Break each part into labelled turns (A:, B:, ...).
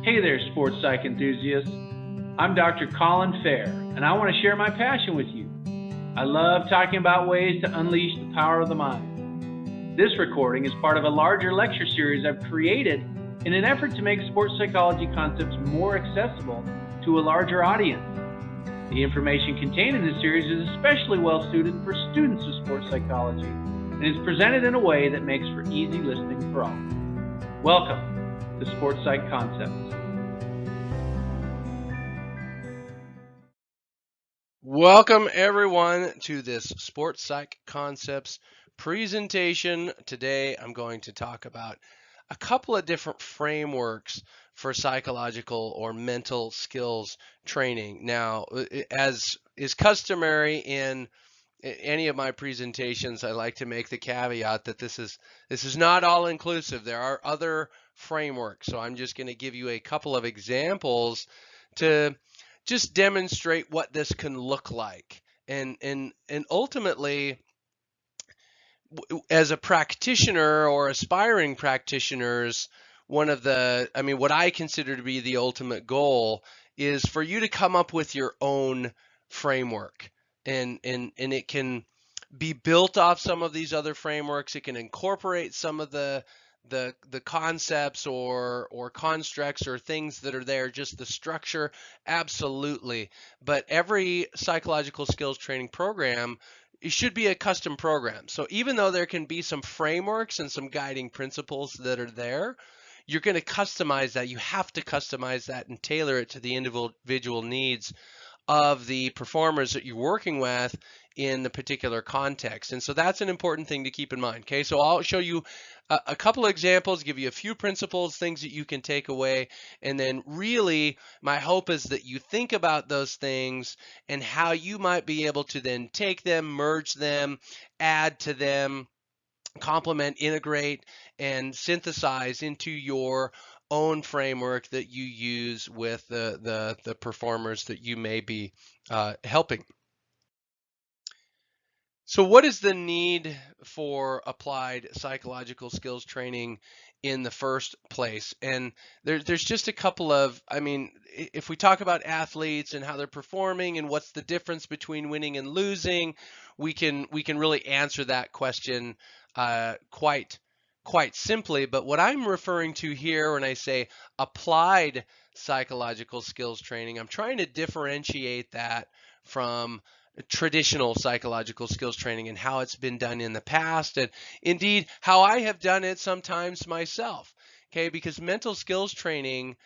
A: Hey there, sports psych enthusiasts. I'm Dr. Colin Fehr, and I want to share my passion with you. I love talking about ways to unleash the power of the mind. This recording is part of a larger lecture series I've created in an effort to make sports psychology concepts more accessible to a larger audience. The information contained in this series is especially well suited for students of sports psychology and is presented in a way that makes for easy listening for all. Welcome to Sports Psych Concepts.
B: Welcome everyone to this Sports Psych Concepts presentation. Today I'm going to talk about a couple of different frameworks for psychological or mental skills training. Now, as is customary in any of my presentations, I like to make the caveat that this is not all inclusive. There are other frameworks, so I'm just going to give you a couple of examples to just demonstrate what this can look like. And ultimately, as a practitioner or aspiring practitioners, what I consider to be the ultimate goal is for you to come up with your own framework. And it can be built off some of these other frameworks. It can incorporate some of the concepts or constructs or things that are there, just the structure, absolutely. But every psychological skills training program, it should be a custom program. So even though there can be some frameworks and some guiding principles that are there, you're going to customize that. You have to customize that and tailor it to the individual needs of the performers that you're working with in the particular context. And so that's an important thing to keep in mind. Okay, so I'll show you a couple of examples, give you a few principles, things that you can take away, and then really my hope is that you think about those things and how you might be able to then take them, merge them, add to them, complement, integrate, and synthesize into your own framework that you use with the performers that you may be helping. So what is the need for applied psychological skills training in the first place? And there's just a couple of, if we talk about athletes and how they're performing and what's the difference between winning and losing, we can really answer that question quite simply. But what I'm referring to here when I say applied psychological skills training, I'm trying to differentiate that from traditional psychological skills training and how it's been done in the past, and indeed how I have done it sometimes myself. Okay, because mental skills training,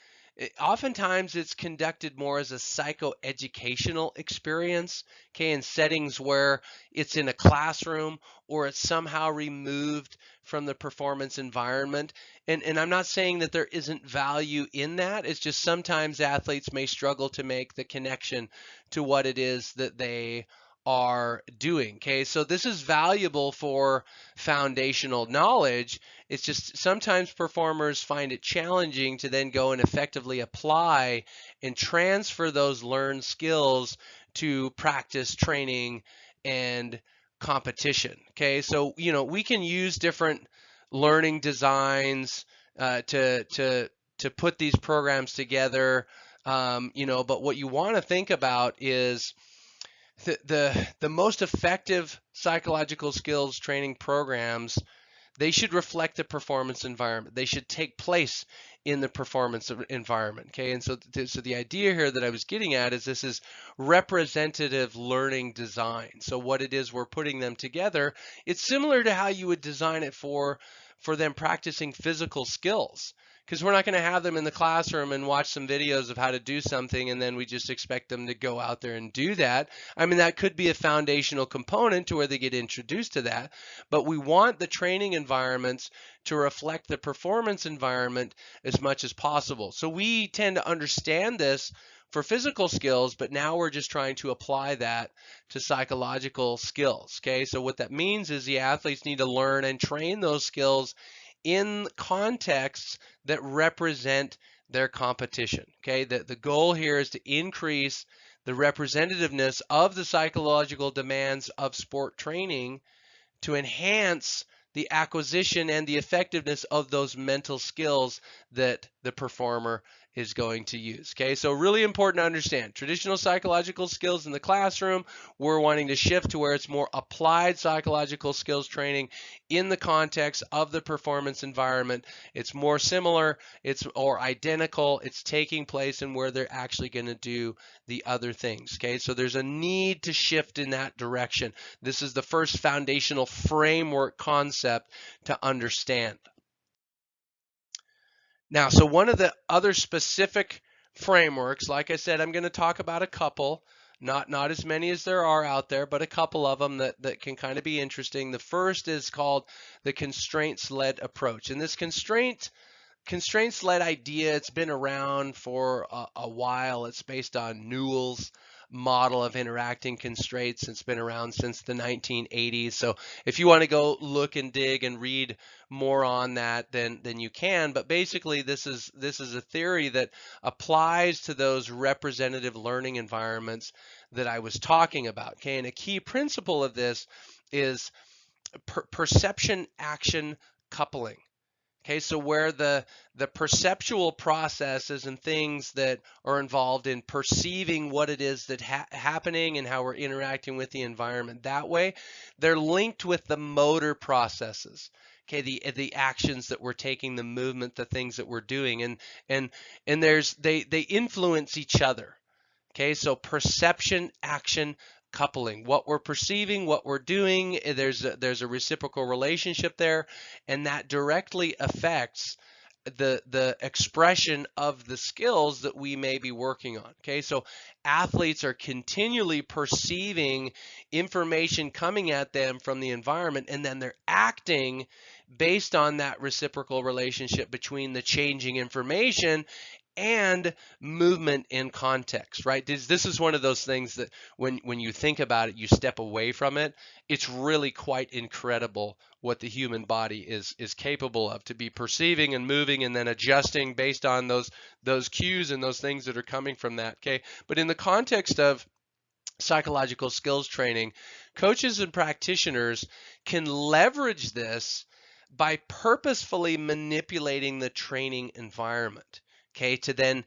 B: oftentimes it's conducted more as a psychoeducational experience, okay, in settings where it's in a classroom or it's somehow removed from the performance environment. And I'm not saying that there isn't value in that. It's just sometimes athletes may struggle to make the connection to what it is that they are doing. Okay, so this is valuable for foundational knowledge. It's just sometimes performers find it challenging to then go and effectively apply and transfer those learned skills to practice, training, and competition. Okay, so we can use different learning designs to put these programs together. But what you want to think about is the most effective psychological skills training programs. They should reflect the performance environment. They should take place in the performance environment. Okay, and so the idea here that I was getting at is this is representative learning design. So what it is we're putting them together, it's similar to how you would design it for them practicing physical skills. Because we're not going to have them in the classroom and watch some videos of how to do something and then we just expect them to go out there and do that. That could be a foundational component to where they get introduced to that, but we want the training environments to reflect the performance environment as much as possible. So we tend to understand this for physical skills, but now we're just trying to apply that to psychological skills. Okay, so what that means is the athletes need to learn and train those skills in contexts that represent their competition. Okay, the goal here is to increase the representativeness of the psychological demands of sport training to enhance the acquisition and the effectiveness of those mental skills that the performer is going to use. Okay, so really important to understand traditional psychological skills in the classroom. We're wanting to shift to where it's more applied psychological skills training in the context of the performance environment. It's more similar, it's or identical, it's taking place in where they're actually going to do the other things. Okay, so there's a need to shift in that direction. This is the first foundational framework concept to understand. Now, so one of the other specific frameworks, like I said, I'm going to talk about a couple, not as many as there are out there, but a couple of them that can kind of be interesting. The first is called the constraints-led approach. And this constraints-led idea, it's been around for a while. It's based on Newell's model of interacting constraints. It's been around since the 1980s. So if you want to go look and dig and read more on that, then you can. But basically, this is a theory that applies to those representative learning environments that I was talking about. Okay, and a key principle of this is perception action coupling. Okay, so where the perceptual processes and things that are involved in perceiving what it is that's happening and how we're interacting with the environment that way, they're linked with the motor processes. Okay, the actions that we're taking, the movement, the things that we're doing, and they influence each other. Okay, so perception action coupling, what we're perceiving, what we're doing, there's a reciprocal relationship there, and that directly affects the expression of the skills that we may be working on. Okay, so athletes are continually perceiving information coming at them from the environment, and then they're acting based on that reciprocal relationship between the changing information and movement in context, right? This is one of those things that when you think about it, you step away from it. It's really quite incredible what the human body is capable of, to be perceiving and moving and then adjusting based on those cues and those things that are coming from that. Okay, but in the context of psychological skills training, coaches and practitioners can leverage this by purposefully manipulating the training environment. Okay, to then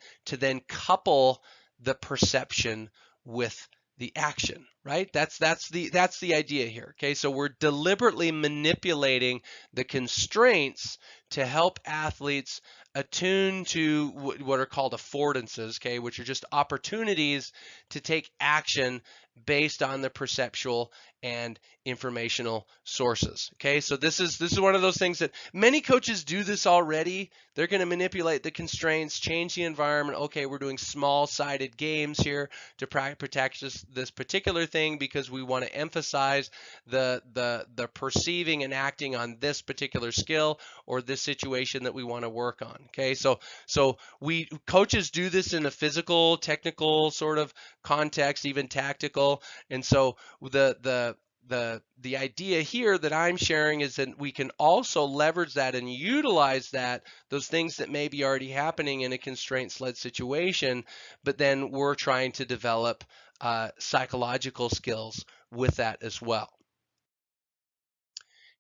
B: couple the perception with the action, right? That's the idea here. Okay, so we're deliberately manipulating the constraints to help athletes attune to what are called affordances, okay, which are just opportunities to take action based on the perceptual and informational sources. Okay, so this is one of those things that many coaches do this already. They're going to manipulate the constraints, change the environment. Okay, we're doing small-sided games here to protect this particular thing because we want to emphasize the perceiving and acting on this particular skill or this situation that we want to work on. Okay, so we coaches do this in a physical, technical sort of context, even tactical, and so the idea here that I'm sharing is that we can also leverage that and utilize those things that may be already happening in a constraints-led situation, but then we're trying to develop psychological skills with that as well.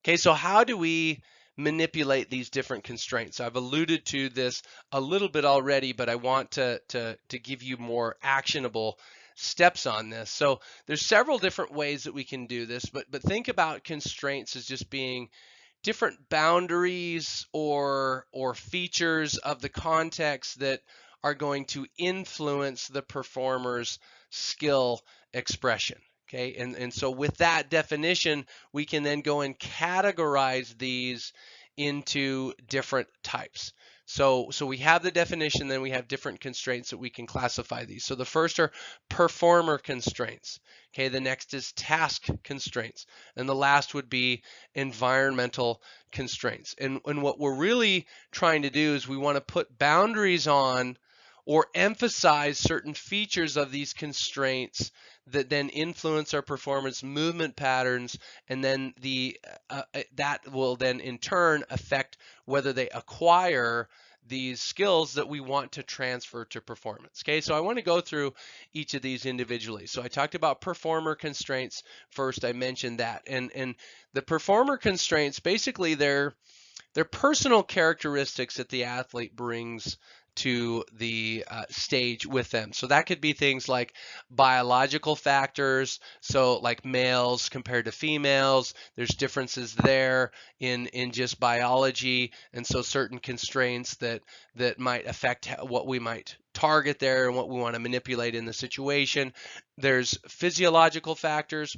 B: Okay, so how do we manipulate these different constraints? I've alluded to this a little bit already, but I want to give you more actionable steps on this. So there's several different ways that we can do this, but think about constraints as just being different boundaries or features of the context that are going to influence the performer's skill expression. Okay, and so with that definition, we can then go and categorize these into different types. So we have the definition, then we have different constraints that we can classify these. So the first are performer constraints. Okay, the next is task constraints, and the last would be environmental constraints. And what we're really trying to do is we want to put boundaries on or emphasize certain features of these constraints that then influence our performance movement patterns, and then that will then in turn affect whether they acquire these skills that we want to transfer to performance. Okay, so I want to go through each of these individually. So I talked about performer constraints first. I mentioned that, and the performer constraints, basically they're personal characteristics that the athlete brings to the stage with them. So that could be things like biological factors. So like males compared to females, there's differences there in just biology, and so certain constraints that might affect what we might target there and what we want to manipulate in the situation. There's physiological factors.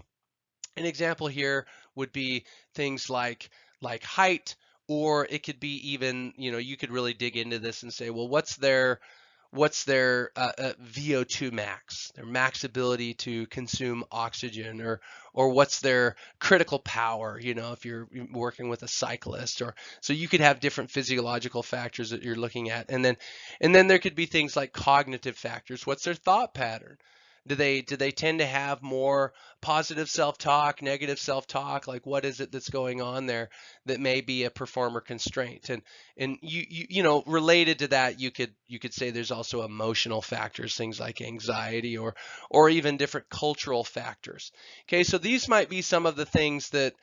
B: An example here would be things like height, or it could be even, you could really dig into this and say, well, what's their VO2 max, their max ability to consume oxygen, or what's their critical power, if you're working with a cyclist, or so you could have different physiological factors that you're looking at, and then there could be things like cognitive factors. What's their thought pattern? Do they tend to have more positive self-talk, negative self-talk? Like, what is it that's going on there that may be a performer constraint? And related to that, you could say there's also emotional factors, things like anxiety, or even different cultural factors. Okay, so these might be some of the things that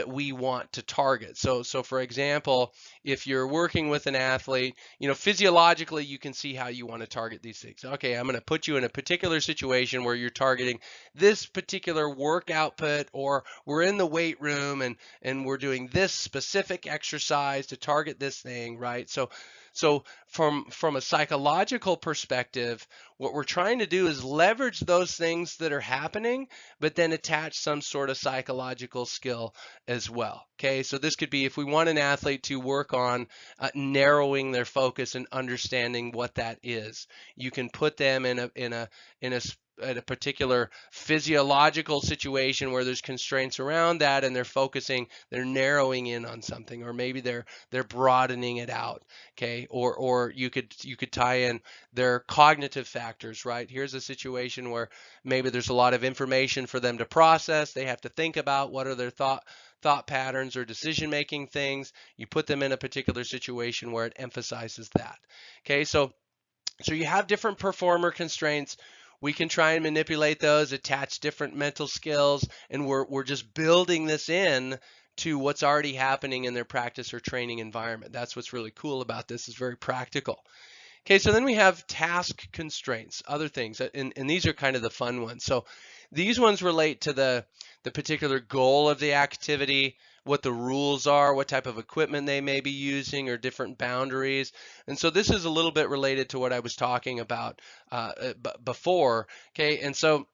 B: we want to target. So for example, if you're working with an athlete, physiologically you can see how you want to target these things. Okay, I'm going to put you in a particular situation where you're targeting this particular work output, or we're in the weight room and we're doing this specific exercise to target this thing, right? So from a psychological perspective, what we're trying to do is leverage those things that are happening, but then attach some sort of psychological skill as well. Okay, so this could be if we want an athlete to work on narrowing their focus and understanding what that is. You can put them at a particular physiological situation where there's constraints around that, and they're narrowing in on something, or maybe they're broadening it out. Okay, or you could tie in their cognitive factors, right? Here's a situation where maybe there's a lot of information for them to process. They have to think about what are their thought patterns or decision making things. You put them in a particular situation where it emphasizes that. Okay, so you have different performer constraints. We can try and manipulate those, attach different mental skills, and we're just building this in to what's already happening in their practice or training environment. That's what's really cool about this. It's very practical. Okay, so then we have task constraints, other things, and these are kind of the fun ones. So these ones relate to the particular goal of the activity, what the rules are, what type of equipment they may be using, or different boundaries. And so this is a little bit related to what I was talking about before. Okay, and so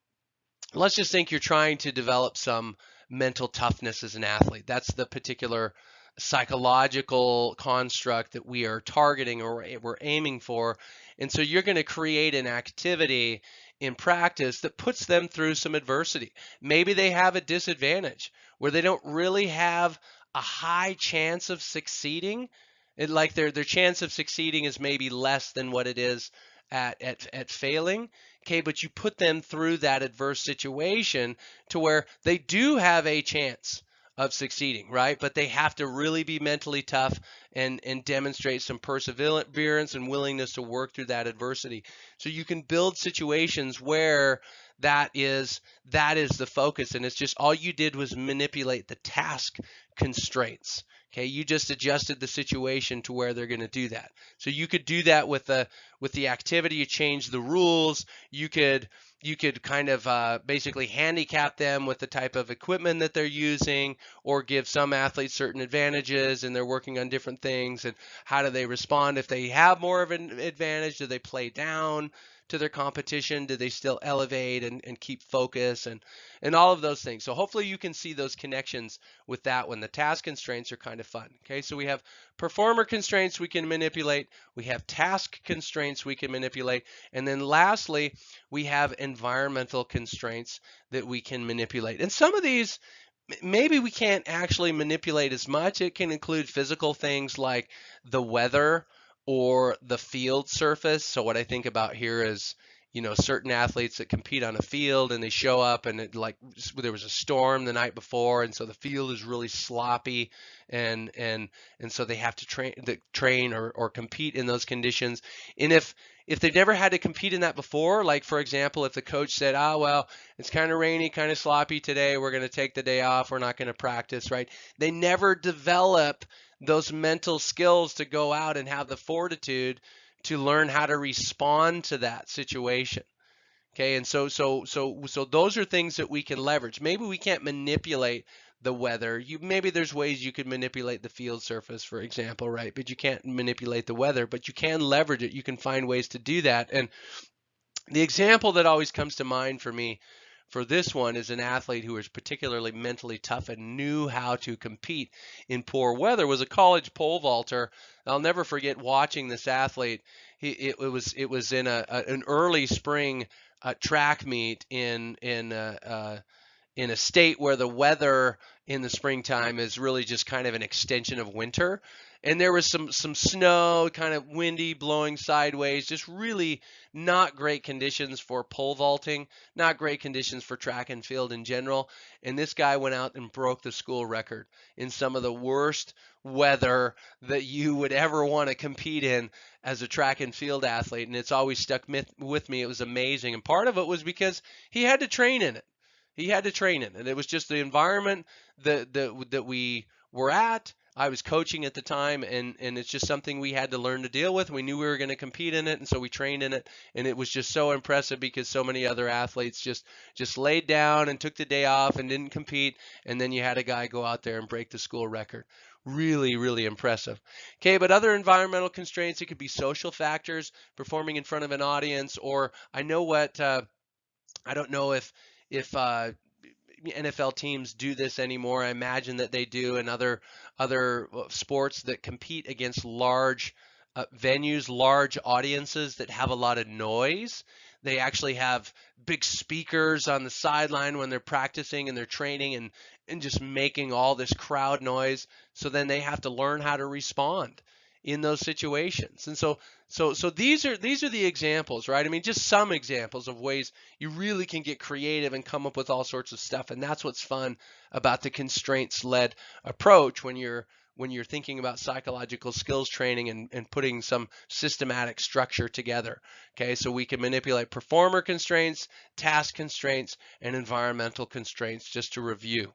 B: let's just think you're trying to develop some mental toughness as an athlete. That's the particular psychological construct that we are targeting or we're aiming for. And so you're going to create an activity in practice that puts them through some adversity. Maybe they have a disadvantage where they don't really have a high chance of succeeding. Like their chance of succeeding is maybe less than what it is at failing. Okay, but you put them through that adverse situation to where they do have a chance of succeeding, right? But they have to really be mentally tough and demonstrate some perseverance and willingness to work through that adversity. So you can build situations where that is the focus, and it's just all you did was manipulate the task constraints. Okay, you just adjusted the situation to where they're going to do that. So you could do that with the activity. You change the rules. You could kind of basically handicap them with the type of equipment that they're using, or give some athletes certain advantages and they're working on different things, and how do they respond if they have more of an advantage? Do they play down to their competition? Do they still elevate and keep focus, and all of those things? So hopefully you can see those connections with that one. The task constraints are kind of fun. Okay, so we have performer constraints we can manipulate, we have task constraints we can manipulate, and then lastly we have environmental constraints that we can manipulate. And some of these maybe we can't actually manipulate as much. It can include physical things like the weather or the field surface. So what I think about here is, certain athletes that compete on a field and they show up and there was a storm the night before, and so the field is really sloppy, and so they have to train or compete in those conditions. And if they've never had to compete in that before, like for example, if the coach said, well, it's kind of rainy, kind of sloppy today, we're going to take the day off, we're not going to practice, right? They never develop those mental skills to go out and have the fortitude to learn how to respond to that situation. Okay, and so those are things that we can leverage. Maybe we can't manipulate the weather. Maybe there's ways you could manipulate the field surface, for example, right? But you can't manipulate the weather, but you can leverage it. You can find ways to do that. And the example that always comes to mind for me for this one is an athlete who was particularly mentally tough and knew how to compete in poor weather, was a college pole vaulter. I'll never forget watching this athlete. It was in an early spring track meet in a state where the weather in the springtime is really just kind of an extension of winter. And there was some snow, kind of windy, blowing sideways, just really not great conditions for pole vaulting, not great conditions for track and field in general. And this guy went out and broke the school record in some of the worst weather that you would ever want to compete in as a track and field athlete. And it's always stuck with me. It was amazing. And part of it was because he had to train in it. He had to train in it. It was just the environment that we were at. I was coaching at the time, and it's just something we had to learn to deal with. We knew we were going to compete in it, and so we trained in it. And it was just so impressive because so many other athletes just laid down and took the day off and didn't compete. And then you had a guy go out there and break the school record. Really, really impressive. Okay, but other environmental constraints, it could be social factors, performing in front of an audience, or I don't know if NFL teams do this anymore. I imagine that they do, and other sports that compete against large venues, large audiences that have a lot of noise. They actually have big speakers on the sideline when they're practicing and they're training and just making all this crowd noise. So then they have to learn how to respond in those situations. And so these are the examples, right? I mean, just some examples of ways you really can get creative and come up with all sorts of stuff. And that's what's fun about the constraints-led approach when you're thinking about psychological skills training and putting some systematic structure together. Okay, so we can manipulate performer constraints, task constraints, and environmental constraints, just to review.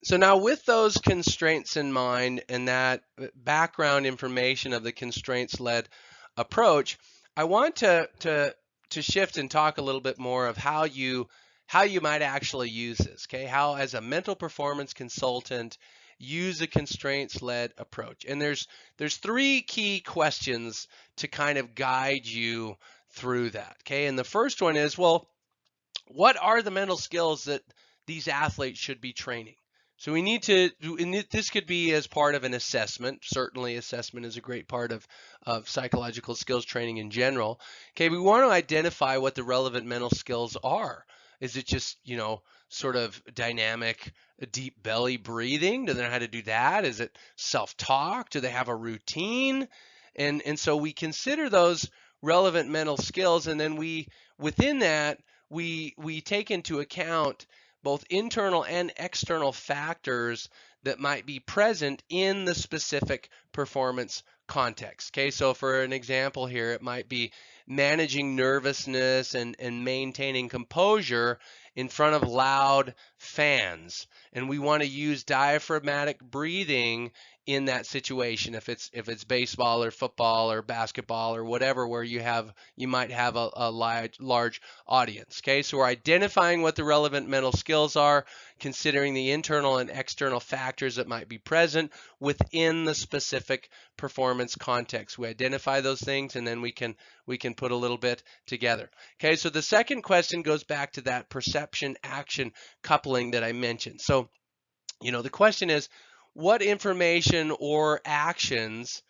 B: So now with those constraints in mind and that background information of the constraints-led approach, I want to shift and talk a little bit more of how you might actually use this, okay? How, as a mental performance consultant, use a constraints-led approach. And there's three key questions to kind of guide you through that, okay? And the first one is, well, what are the mental skills that these athletes should be training? So we need to, and this could be as part of an assessment. Certainly assessment is a great part of psychological skills training in general. Okay, we want to identify what the relevant mental skills are. Is it just, sort of dynamic, deep belly breathing? Do they know how to do that? Is it self-talk? Do they have a routine? And so we consider those relevant mental skills, and then within that, we take into account both internal and external factors that might be present in the specific performance context. Okay, so for an example here, it might be managing nervousness and maintaining composure in front of loud fans. And we want to use diaphragmatic breathing in that situation, if it's baseball or football or basketball or whatever, where you might have a large audience. Okay, so we're identifying what the relevant mental skills are, considering the internal and external factors that might be present within the specific performance context. We identify those things, and then we can put a little bit together. Okay, so the second question goes back to that perception action coupling that I mentioned. So, the question is, what information or actions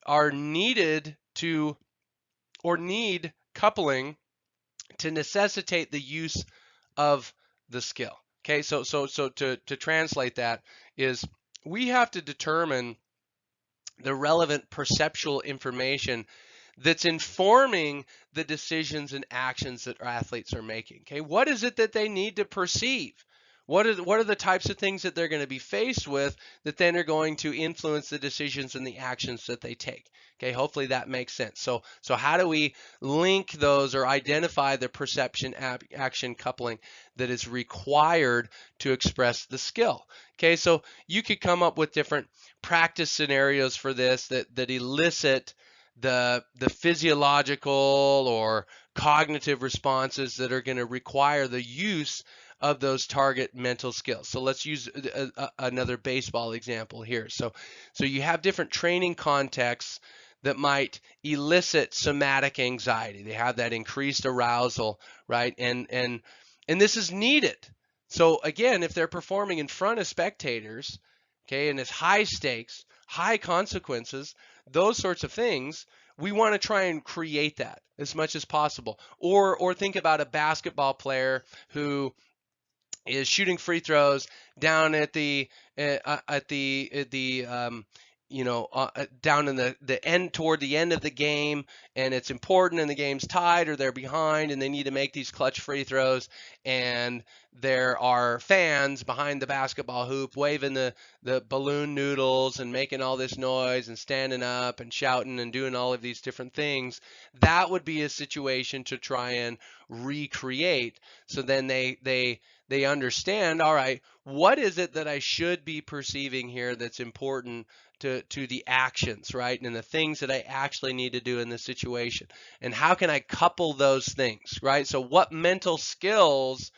B: are needed to, or need coupling to necessitate the use of the skill? Okay, so to translate that is, we have to determine the relevant perceptual information that's informing the decisions and actions that our athletes are making. Okay, what is it that they need to perceive? What are the types of things that they're going to be faced with that then are going to influence the decisions and the actions that they take? Okay, hopefully that makes sense. So how do we link those or identify the perception action coupling that is required to express the skill? Okay, so you could come up with different practice scenarios for this that elicit the physiological or cognitive responses that are going to require the use of those target mental skills. So let's use another baseball example here. So you have different training contexts that might elicit somatic anxiety. They have that increased arousal, right? And this is needed. So again, if they're performing in front of spectators, okay, and it's high stakes, high consequences, those sorts of things, we want to try and create that as much as possible. Or think about a basketball player who is shooting free throws down at the down in the end toward the end of the game, and it's important and the game's tied or they're behind and they need to make these clutch free throws, and there are fans behind the basketball hoop waving the balloon noodles and making all this noise and standing up and shouting and doing all of these different things. That would be a situation to try and recreate. So then they understand, all right, what is it that I should be perceiving here that's important to the actions, right? And the things that I actually need to do in this situation. And how can I couple those things, right? So what mental skills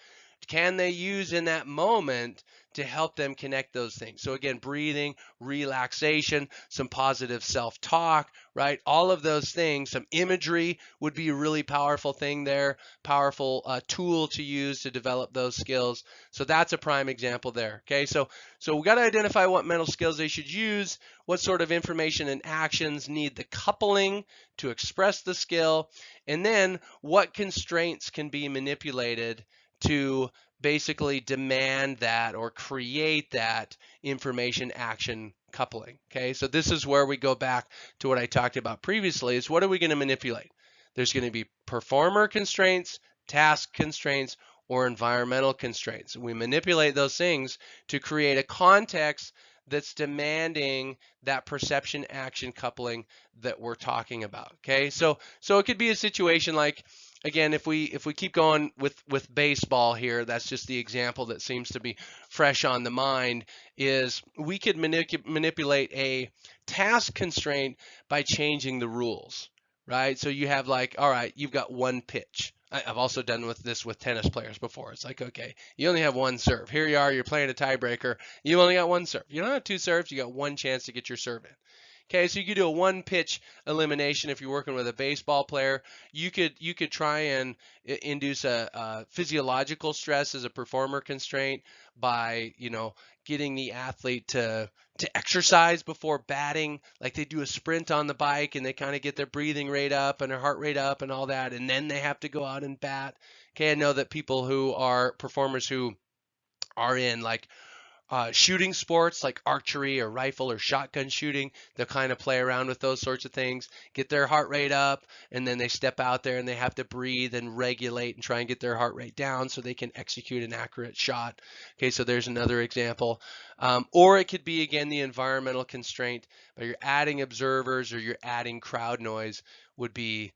B: can they use in that moment to help them connect those things? So again, breathing, relaxation, some positive self-talk, right? All of those things, some imagery would be a really powerful thing there, powerful tool to use to develop those skills. So that's a prime example there. Okay, so we got to identify what mental skills they should use, what sort of information and actions need the coupling to express the skill, and then what constraints can be manipulated to basically demand that or create that information action coupling. Okay, so this is where we go back to what I talked about previously, is what are we going to manipulate? There's going to be performer constraints, task constraints, or environmental constraints. We manipulate those things to create a context that's demanding that perception action coupling that we're talking about. Okay, so it could be a situation like, again, if we keep going with baseball here, that's just the example that seems to be fresh on the mind, is we could manipulate a task constraint by changing the rules, right? So you have like, all right, you've got one pitch. I've also done this with tennis players before. It's like, okay, you only have one serve. Here you are, you're playing a tiebreaker. You only got one serve. You don't have two serves. You got one chance to get your serve in. Okay, so you could do a one pitch elimination if you're working with a baseball player. You could try and induce a physiological stress as a performer constraint by, getting the athlete to exercise before batting, like they do a sprint on the bike and they kind of get their breathing rate up and their heart rate up and all that, and then they have to go out and bat. Okay, I know that people who are performers who are in like shooting sports like archery or rifle or shotgun shooting, they'll kind of play around with those sorts of things, get their heart rate up, and then they step out there and they have to breathe and regulate and try and get their heart rate down so they can execute an accurate shot. Okay, so there's another example. Or it could be, again, the environmental constraint, but you're adding observers or you're adding crowd noise would be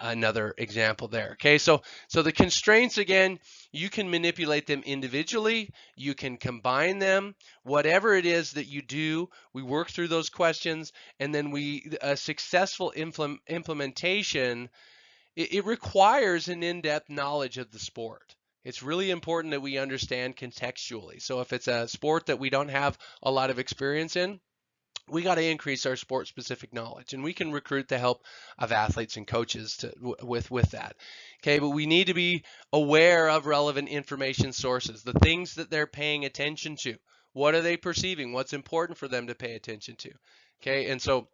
B: another example there. Okay, so the constraints, again, you can manipulate them individually, you can combine them, whatever it is that you do, we work through those questions, and then a successful implementation, it requires an in-depth knowledge of the sport. It's really important that we understand contextually. So if it's a sport that we don't have a lot of experience in, we got to increase our sport specific knowledge, and we can recruit the help of athletes and coaches with that. Okay, but we need to be aware of relevant information sources, the things that they're paying attention to. What are they perceiving? What's important for them to pay attention to? Okay, and so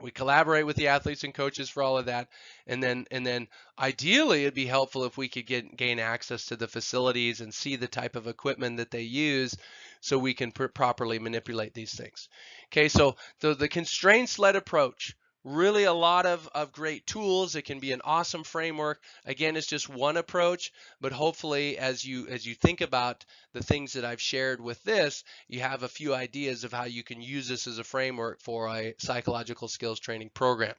B: we collaborate with the athletes and coaches for all of that, and then ideally it'd be helpful if we could gain access to the facilities and see the type of equipment that they use so we can properly manipulate these things. Okay, so the constraints-led approach, really a lot of great tools. It can be an awesome framework. Again, it's just one approach, but hopefully as you think about the things that I've shared with this, you have a few ideas of how you can use this as a framework for a psychological skills training program.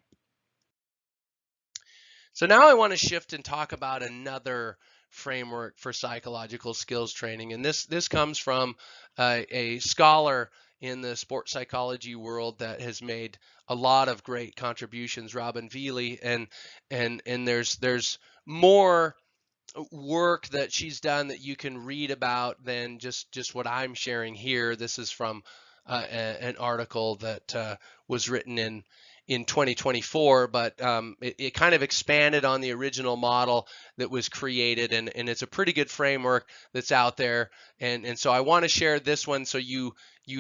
B: So now I want to shift and talk about another framework for psychological skills training. And this comes from a scholar in the sports psychology world that has made a lot of great contributions, Robin Veely, and there's more work that she's done that you can read about than just what I'm sharing here. This is from an article that was written in 2024, but it kind of expanded on the original model that was created, and it's a pretty good framework that's out there. And so I want to share this one so you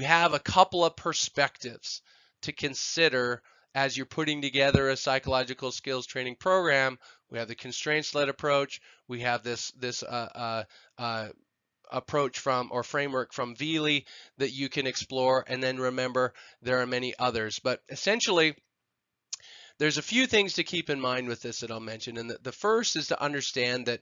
B: have a couple of perspectives to consider as you're putting together a psychological skills training program. We have the constraints-led approach. We have this approach from or framework from Veely that you can explore, and then remember there are many others. But essentially, there's a few things to keep in mind with this that I'll mention. And the first is to understand that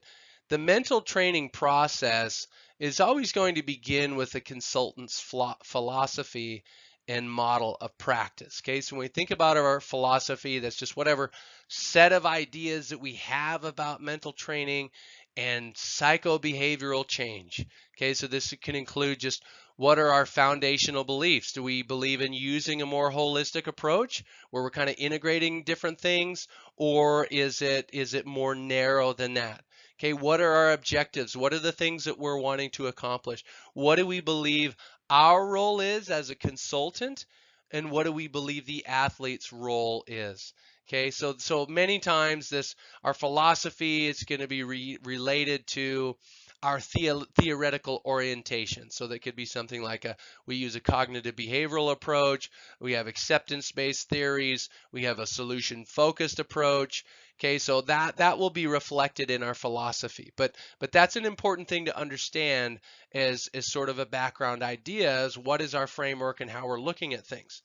B: the mental training process is always going to begin with the consultant's philosophy and model of practice. Okay, so when we think about our philosophy, that's just whatever set of ideas that we have about mental training and psychobehavioral change. Okay, so this can include just what are our foundational beliefs? Do we believe in using a more holistic approach where we're kind of integrating different things, or is it more narrow than that? Okay, what are our objectives? What are the things that we're wanting to accomplish? What do we believe our role is as a consultant, and what do we believe the athlete's role is? Okay, so many times our philosophy is going to be related to our theoretical orientation. So that could be something like we use a cognitive behavioral approach, we have acceptance-based theories, we have a solution-focused approach. Okay, so that will be reflected in our philosophy. But that's an important thing to understand as sort of a background idea is what is our framework and how we're looking at things.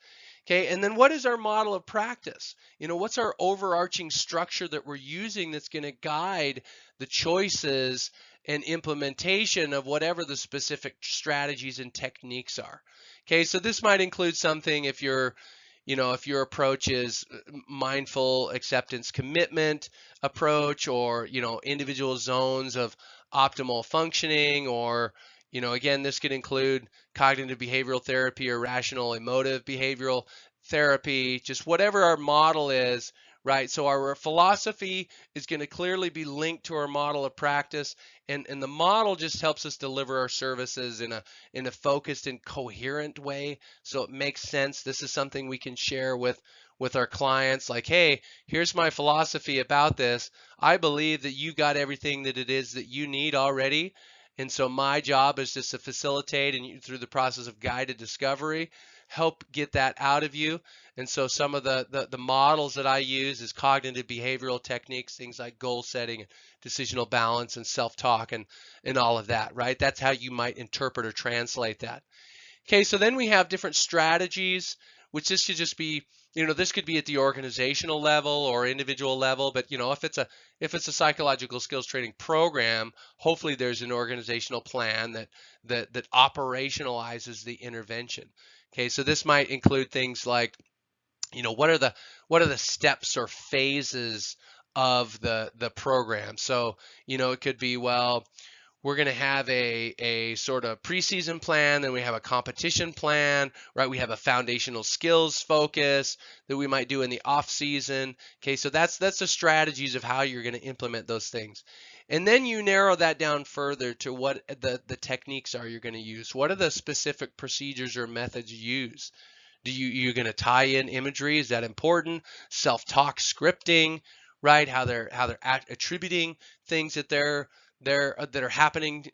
B: Okay, and then what is our model of practice? What's our overarching structure that we're using that's going to guide the choices and implementation of whatever the specific strategies and techniques are. Okay, so this might include something if your approach is mindful acceptance commitment approach, or individual zones of optimal functioning, or again, this could include cognitive behavioral therapy or rational emotive behavioral therapy, just whatever our model is, right? So our philosophy is going to clearly be linked to our model of practice, and the model just helps us deliver our services in a focused and coherent way, so it makes sense. This is something we can share with our clients, like, hey, here's my philosophy about this. I believe that you got everything that it is that you need already. And so my job is just to facilitate and through the process of guided discovery, help get that out of you. And so some of the models that I use is cognitive behavioral techniques, things like goal setting, decisional balance, and self-talk, and all of that, right? That's how you might interpret or translate that. Okay, so then we have different strategies, which this could just be, this could be at the organizational level or individual level, but if it's a psychological skills training program, hopefully there's an organizational plan that operationalizes the intervention. Okay, so this might include things like, what are the steps or phases of the program? So, it could be, well, we're going to have a sort of preseason plan, then we have a competition plan, right? We have a foundational skills focus that we might do in the off season. Okay, so that's the strategies of how you're going to implement those things. And then you narrow that down further to what the techniques are you're going to use. What are the specific procedures or methods you use? You're going to tie in imagery? Is that important? Self-talk scripting, right? How they're attributing things that that are happening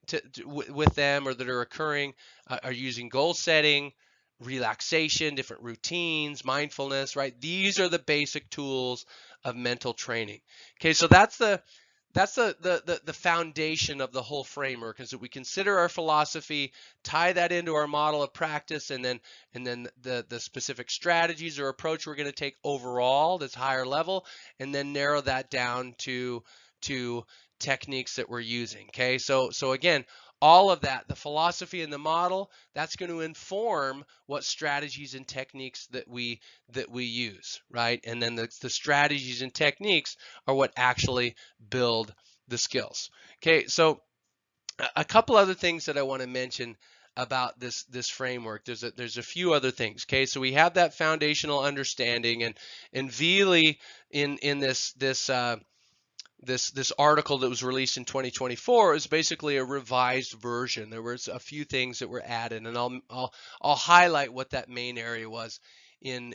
B: with them or that are occurring, are using goal setting, relaxation, different routines, mindfulness, right? These are the basic tools of mental training. Okay, so that's the that's the foundation of the whole framework, is that we consider our philosophy, tie that into our model of practice, and then the specific strategies or approach we're going to take overall that's higher level, and then narrow that down to techniques that we're using. Okay, so again, all of that, the philosophy and the model, that's going to inform what strategies and techniques that we use, right? And then the strategies and techniques are what actually build the skills. Okay, so a couple other things that I want to mention about this framework. There's a few other things. Okay, so we have that foundational understanding, and really in this article that was released in 2024 is basically a revised version. There was a few things that were added, and I'll highlight what that main area was in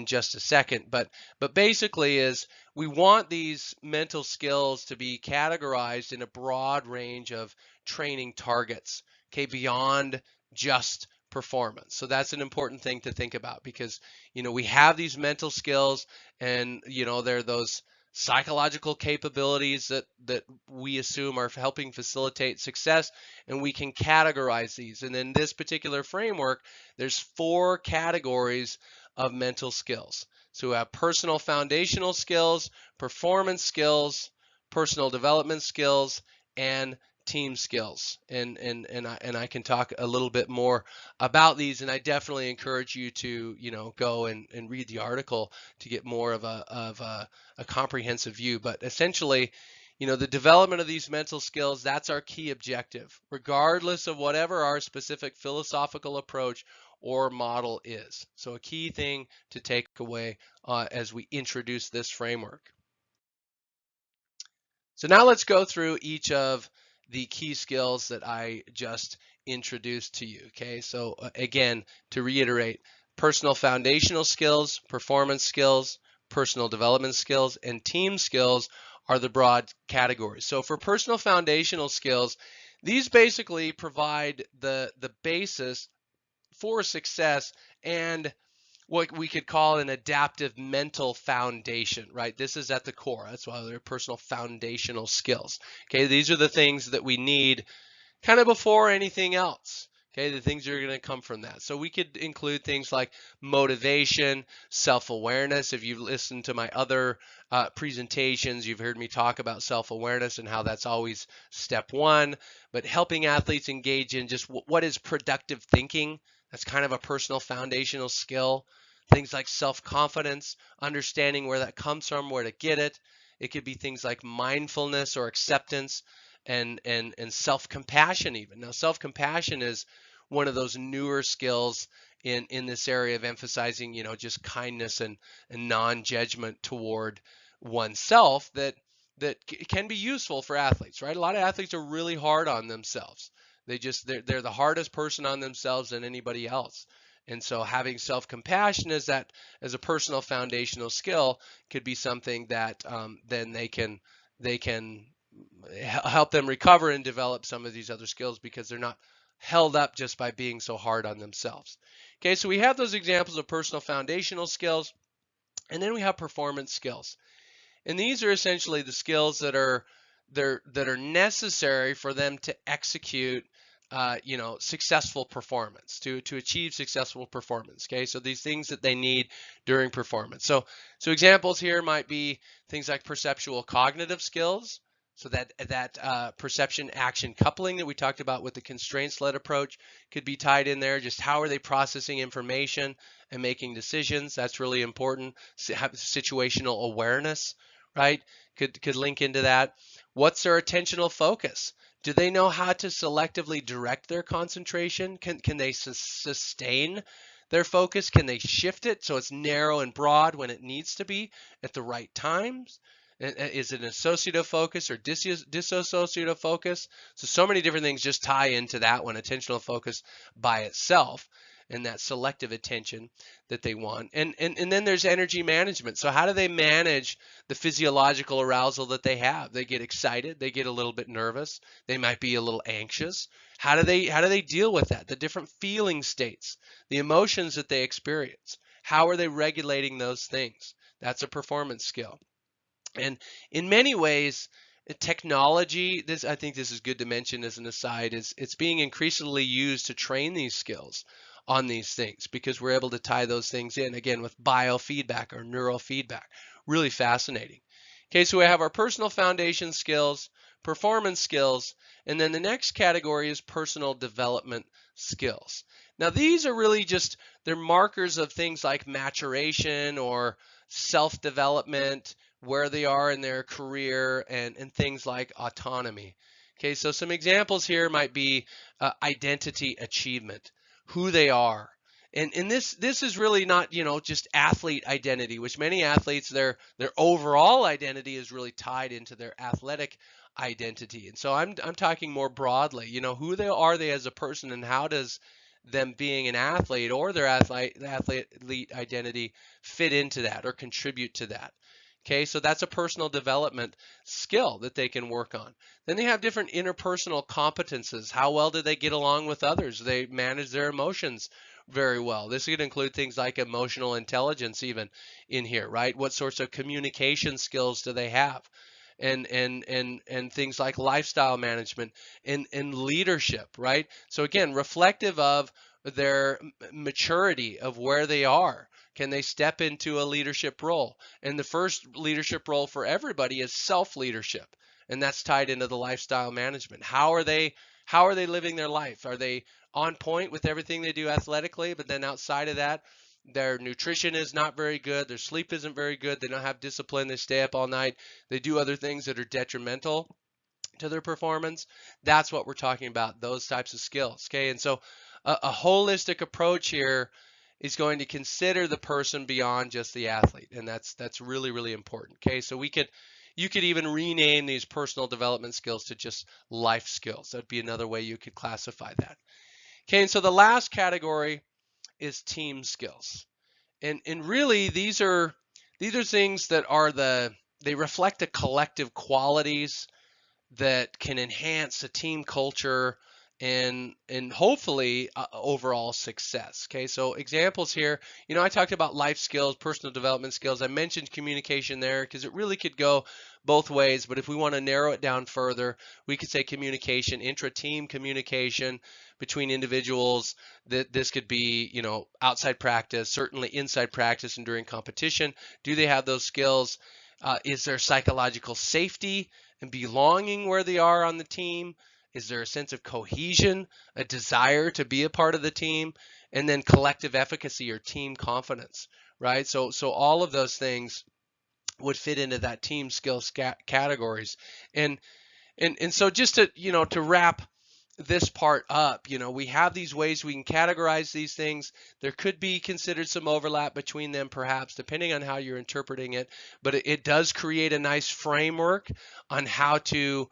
B: just a second. But basically is we want these mental skills to be categorized in a broad range of training targets, okay, beyond just performance. So that's an important thing to think about, because we have these mental skills, and they're those psychological capabilities that we assume are helping facilitate success, and we can categorize these. And in this particular framework, there's 4 categories of mental skills. So we have personal foundational skills, performance skills, personal development skills, and team skills. And I can talk a little bit more about these, and I definitely encourage you to go and read the article to get more of a comprehensive view. But essentially, the development of these mental skills, that's our key objective, regardless of whatever our specific philosophical approach or model is. So a key thing to take away as we introduce this framework. So now let's go through each of the key skills that I just introduced to you. Okay, so again, to reiterate, personal foundational skills, performance skills, personal development skills, and team skills are the broad categories. So for personal foundational skills, these basically provide the basis for success and what we could call an adaptive mental foundation, right? This is at the core. That's why they're personal foundational skills. Okay, these are the things that we need kind of before anything else. Okay, the things that are going to come from that. So we could include things like motivation, self-awareness. If you've listened to my other presentations, you've heard me talk about self-awareness and how that's always step one. But helping athletes engage in just what is productive thinking. That's kind of a personal foundational skill. Things like self-confidence, understanding where that comes from, where to get it. It could be things like mindfulness or acceptance, and self-compassion even. Now, self-compassion is one of those newer skills in this area of emphasizing, just kindness and non-judgment toward oneself that can be useful for athletes, right? A lot of athletes are really hard on themselves. They're the hardest person on themselves than anybody else. And so having self-compassion as a personal foundational skill could be something that then they can help them recover and develop some of these other skills, because they're not held up just by being so hard on themselves. Okay, so we have those examples of personal foundational skills, and then we have performance skills. And these are essentially the skills that are necessary for them to execute successful performance, to achieve successful performance. Okay, so these things that they need during performance. So examples here might be things like perceptual cognitive skills. So that perception action coupling that we talked about with the constraints-led approach could be tied in there. Just how are they processing information and making decisions? That's really important. Have situational awareness, right? Could link into that. What's their attentional focus? Do they know how to selectively direct their concentration? Can they sustain their focus? Can they shift it so it's narrow and broad when it needs to be at the right times? Is it an associative focus or dissociative focus? So many different things just tie into that one, attentional focus by itself, and that selective attention that they want. And then there's energy management. So how do they manage the physiological arousal that they have? They get excited, they get a little bit nervous, they might be a little anxious. How do they deal with that? The different feeling states, the emotions that they experience. How are they regulating those things? That's a performance skill. And in many ways, Technology, this, I think this is good to mention as an aside, is it's being increasingly used to train these skills on these things because we're able to tie those things in again with biofeedback or neurofeedback. Really fascinating. Okay, so we have our personal foundation skills, performance skills, and then the next category is personal development skills. Now these are really just, they're markers of things like maturation or self-development, where they are in their career, and things like autonomy. Okay, so some examples here might be identity achievement, who they are. And this is really not, just athlete identity, which many athletes, their overall identity is really tied into their athletic identity. And so I'm talking more broadly, who they as a person, and how does them being an athlete or their athlete identity fit into that or contribute to that. Okay, so that's a personal development skill that they can work on. Then they have different interpersonal competences. How well do they get along with others? They manage their emotions very well. This could include things like emotional intelligence even in here, right? What sorts of communication skills do they have? And things like lifestyle management and leadership, right? So again, reflective of their maturity of where they are. Can they step into a leadership role? And the first leadership role for everybody is self-leadership, and that's tied into the lifestyle management. How are they living their life? Are they on point with everything they do athletically, but then outside of that, their nutrition is not very good, their sleep isn't very good, they don't have discipline, they stay up all night, they do other things that are detrimental to their performance? That's what we're talking about, those types of skills. Okay, and so a holistic approach here is going to consider the person beyond just the athlete, and that's really, really important. Okay, so you could even rename these personal development skills to just life skills. That'd be another way you could classify that. Okay, and so the last category is team skills. And really these are things that they reflect the collective qualities that can enhance a team culture and hopefully overall success. Okay, so examples here, I talked about life skills, personal development skills. I mentioned communication there because it really could go both ways, but if we want to narrow it down further, we could say communication, intra-team communication between individuals. That this could be, outside practice, certainly inside practice and during competition. Do they have those skills? Is there psychological safety and belonging where they are on the team? Is there a sense of cohesion, a desire to be a part of the team? And then collective efficacy or team confidence, right? So all of those things would fit into that team skills categories. And so just to wrap this part up, we have these ways we can categorize these things. There could be considered some overlap between them, perhaps, depending on how you're interpreting it. But it does create a nice framework on how to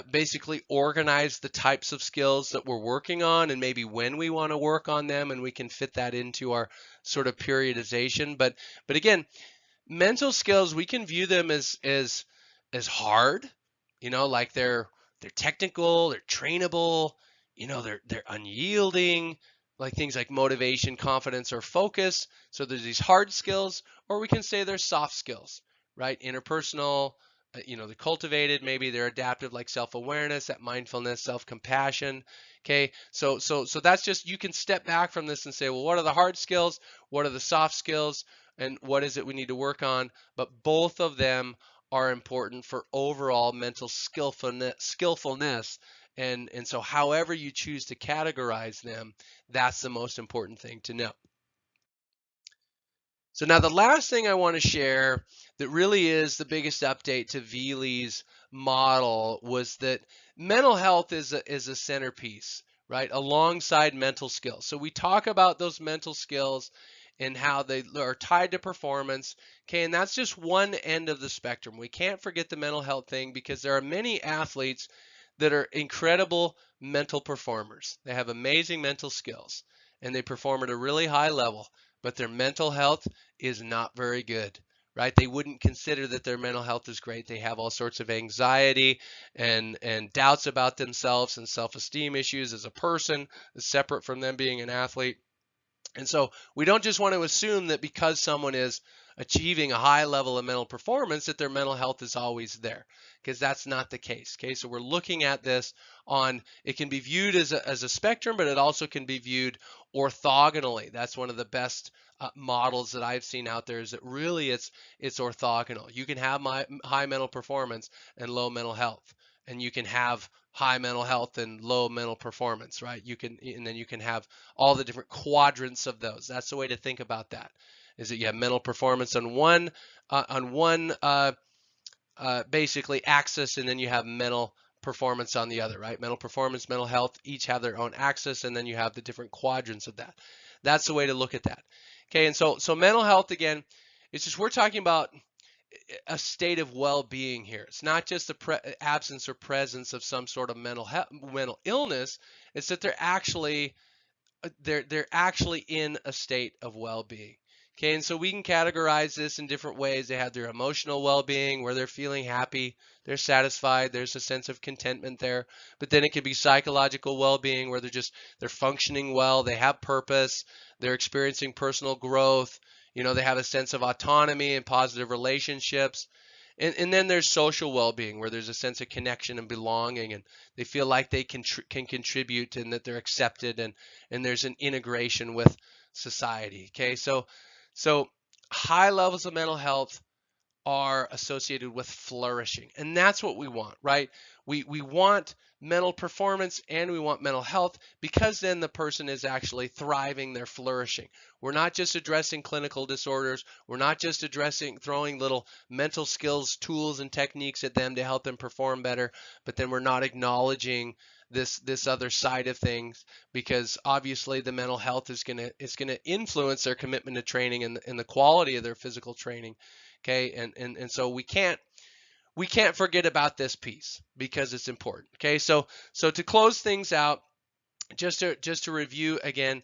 B: basically organize the types of skills that we're working on and maybe when we want to work on them, and we can fit that into our sort of periodization. But again, mental skills, we can view them as hard, like they're technical, they're trainable, they're unyielding, like things like motivation, confidence, or focus. So there's these hard skills, or we can say they're soft skills, right? Interpersonal, they're cultivated, maybe they're adaptive, like self-awareness, that mindfulness, self-compassion. Okay, so that's just, you can step back from this and say, well, what are the hard skills? What are the soft skills? And what is it we need to work on? But both of them are important for overall mental skillfulness. And so however you choose to categorize them, that's the most important thing to know. So now the last thing I want to share that really is the biggest update to Veely's model was that mental health is a centerpiece, right, alongside mental skills. So we talk about those mental skills and how they are tied to performance. Okay, and that's just one end of the spectrum. We can't forget the mental health thing because there are many athletes that are incredible mental performers. They have amazing mental skills and they perform at a really high level, but their mental health is not very good, right? They wouldn't consider that their mental health is great. They have all sorts of anxiety and doubts about themselves and self-esteem issues as a person, separate from them being an athlete. And so we don't just want to assume that because someone is achieving a high level of mental performance, that their mental health is always there, because that's not the case. Okay, so we're looking at this on, it can be viewed as a spectrum, but it also can be viewed orthogonally. That's one of the best models that I've seen out there, is that really it's orthogonal. You can have high mental performance and low mental health, and you can have high mental health and low mental performance, right? And then you can have all the different quadrants of those. That's the way to think about that, is that you have mental performance on one basically axis, and then you have mental performance on the other, right? Mental performance, mental health, each have their own axis, and then you have the different quadrants of that. That's the way to look at that. Okay, and so mental health, again, it's just, we're talking about a state of well-being here. It's not just the absence or presence of some sort of mental illness. It's that they're actually in a state of well-being. Okay, and so we can categorize this in different ways. They have their emotional well-being, where they're feeling happy, they're satisfied, there's a sense of contentment there. But then it could be psychological well-being, where they're functioning well, they have purpose, they're experiencing personal growth, they have a sense of autonomy and positive relationships. And then there's social well-being, where there's a sense of connection and belonging, and they feel like they can contribute, and that they're accepted, and there's an integration with society. Okay, so high levels of mental health are associated with flourishing, and that's what we want, right? We want mental performance and we want mental health, because then the person is actually thriving, they're flourishing. We're not just addressing clinical disorders, we're not just throwing little mental skills, tools, and techniques at them to help them perform better, but then we're not acknowledging this other side of things, because obviously the mental health is going to influence their commitment to training and the quality of their physical training. Okay, and so we can't forget about this piece, because it's important. Okay, so to close things out, just to review again,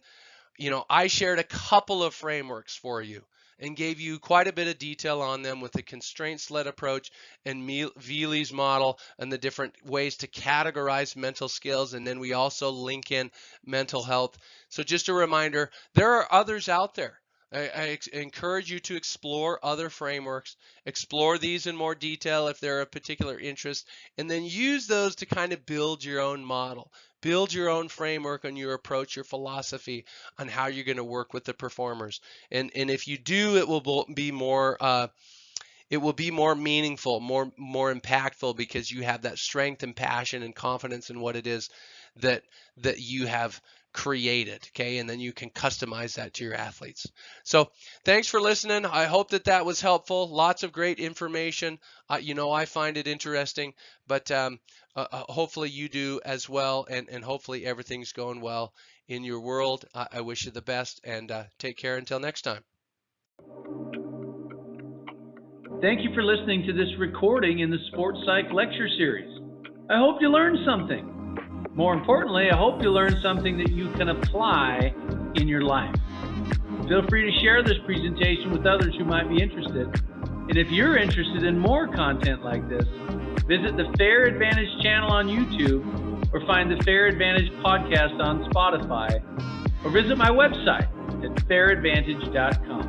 B: I shared a couple of frameworks for you and gave you quite a bit of detail on them, with the constraints-led approach and Veely's model and the different ways to categorize mental skills, and then we also link in mental health. So just a reminder, there are others out there. I encourage you to explore other frameworks, explore these in more detail if they're of particular interest, and then use those to kind of build your own model, build your own framework on your approach, your philosophy on how you're going to work with the performers. And if you do, it will be more meaningful, more impactful, because you have that strength and passion and confidence in what it is that you have created. Okay, and then you can customize that to your athletes. So thanks for listening. I hope that was helpful. Lots of great information. I find it interesting, but hopefully you do as well, and hopefully everything's going well in your world. I wish you the best, and take care until next time.
A: Thank you for listening to this recording in the Sports Psych Lecture Series. I hope you learned something. More importantly, I hope you learned something that you can apply in your life. Feel free to share this presentation with others who might be interested. And if you're interested in more content like this, visit the Fehr Advantage channel on YouTube, or find the Fehr Advantage podcast on Spotify, or visit my website at fehradvantage.com.